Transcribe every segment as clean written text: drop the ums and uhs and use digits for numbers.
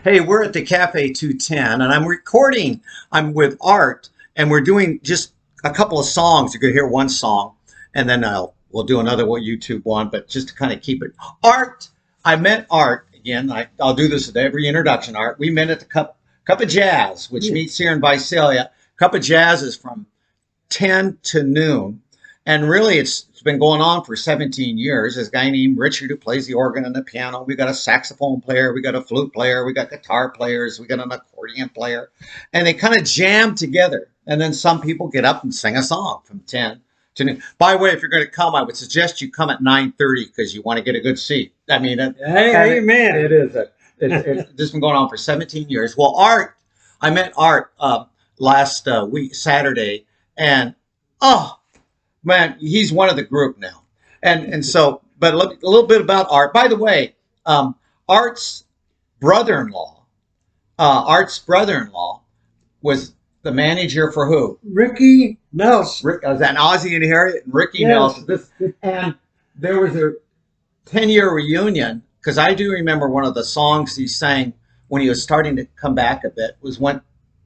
Hey, we're at the Cafe 210 and I'm recording. I'm with Art and we're doing just a couple of songs. You could hear one song and then we'll do another YouTube one, but just to kind of keep it. Art, I met Art again. I'll do this at every introduction. Art, we met at the Cup of Jazz, which meets here in Visalia. Cup of Jazz is from 10 to noon. And really, it's been going on for 17 years. This guy named Richard who plays the organ and the piano. We got a saxophone player. We got a flute player. We got guitar players. We got an accordion player. And they kind of jam together. And then some people get up and sing a song from 10 to noon. By the way, if you're going to come, I would suggest you come at 9:30 because you want to get a good seat. I mean, hey, amen. It is. It's just been going on for 17 years. Well, Art, I met Art last week, Saturday. And, oh, man, he's one of the group now. And so, but a little bit about Art. By the way, Art's brother-in-law was the manager for who? Ricky Nelson. Was that Ozzie and Harriet and Ricky Nelson. And there was a 10-year reunion, because I do remember one of the songs he sang when he was starting to come back a bit was went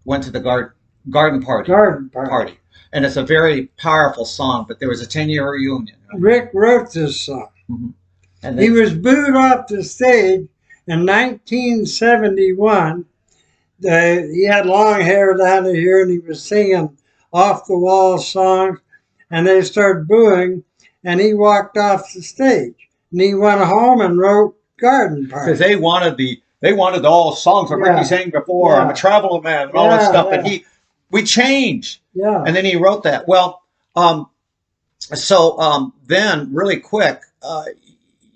to the garden party. And it's a very powerful song, but there was a 10-year reunion. Right? Rick wrote this song. Mm-hmm. And he was booed off the stage in 1971. He had long hair down to here, and he was singing off-the-wall songs, and they started booing, and he walked off the stage. And he went home and wrote Garden Party. Because they wanted all songs that Ricky sang before, I'm a traveling man, and all that stuff, and we changed. Yeah. And then he wrote that. Well, then really quick,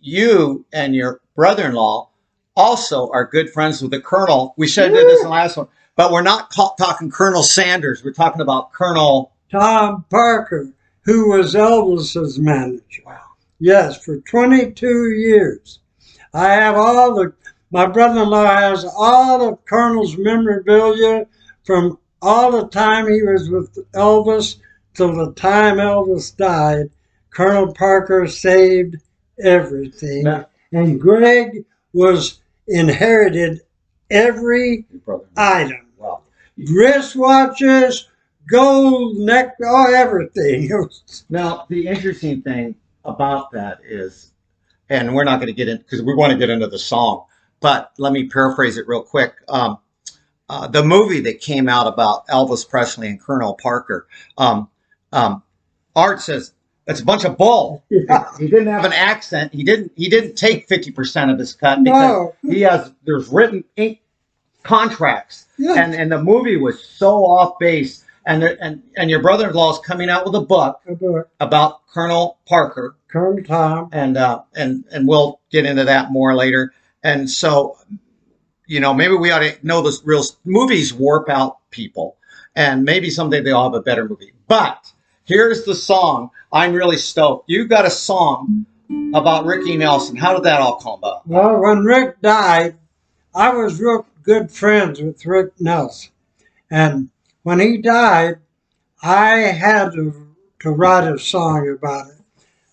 you and your brother-in-law also are good friends with the Colonel. We should have did this in the last one, but we're not talking Colonel Sanders. We're talking about Colonel Tom Parker, who was Elvis's manager. Wow. Yes, for 22 years. I have my brother-in-law has all of Colonel's memorabilia from all the time he was with Elvis till the time Elvis died. Colonel Parker saved everything. Now, and Greg inherited every item. Wow. Wristwatches, gold everything. Now, the interesting thing about that is, and we're not going to get in because we want to get into the song, but let me paraphrase it real quick. The movie that came out about Elvis Presley and Colonel Parker, Art says that's a bunch of bull. Yeah. He didn't have an accent. He didn't take 50% of his cut because there's written ink contracts, and the movie was so off base. And your brother-in-law is coming out with a book about Colonel Parker, Colonel Tom, and we'll get into that more later. And so, maybe we ought to know this real movies warp out people, and maybe someday they'll have a better movie. But here's the song. I'm really stoked. You got a song about Ricky Nelson. How did that all come about? Well, when Rick died, I was real good friends with Rick Nelson. And when he died, I had to write a song about it.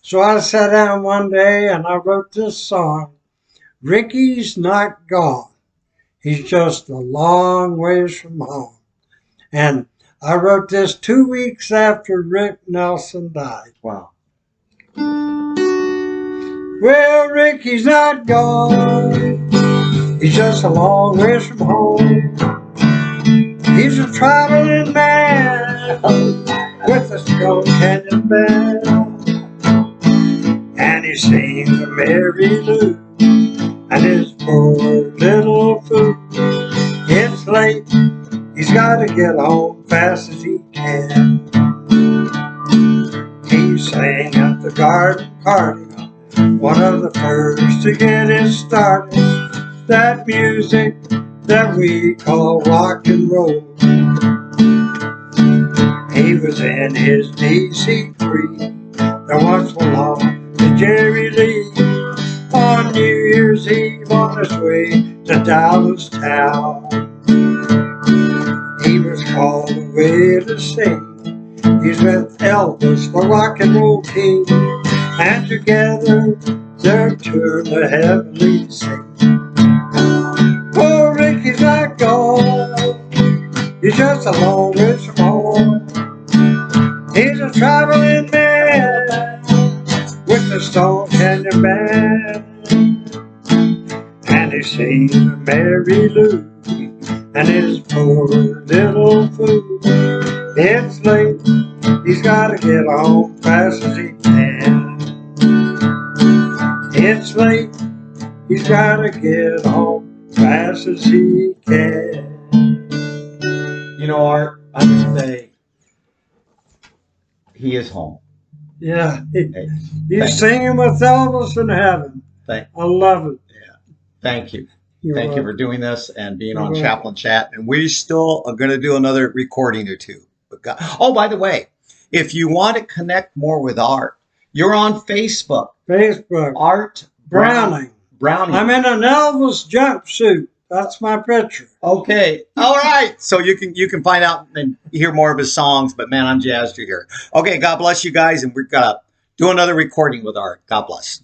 So I sat down one day and I wrote this song. Ricky's not gone. He's just a long ways from home. And I wrote this 2 weeks after Rick Nelson died. Wow. Well, Ricky's not gone. He's just a long ways from home. He's a traveling man with a Skull Canyon band. And he sings a Mary Lou and his poor little fool. It's late, he's got to get home fast as he can. He sang at the garden party, one of the first to get it started. That music that we call rock and roll. He was in his DC-3 that once belonged to Jerry Lee. On New Year's Eve on his way to Dallas town, he was called away to sing. He's with Elvis, the rock and roll king, and together they're touring the heavenly scene. Oh, Ricky He's just along with some more. He's a traveling man with the Stone Canyon Band. And he sings Mary Lou and his poor little fool. It's late, he's gotta get home fast as he can. It's late, he's gotta get home fast as he can. You know, Art, I would say he is home. Yeah, Hey, he's singing with Elvis in heaven. Thank- I love it. thank you. You're Thank you welcome. for doing this and being You're on welcome. Chaplain Chat. And we still are going to do another recording or two. Oh, by the way, if you want to connect more with Art, you're on Facebook. Facebook. Art Browning. Browning. I'm in an Elvis jumpsuit. That's my picture. Okay. All right. So you can find out and hear more of his songs. But man, I'm jazzed to hear. Okay. God bless you guys, and we're gonna do another recording with Art. God bless.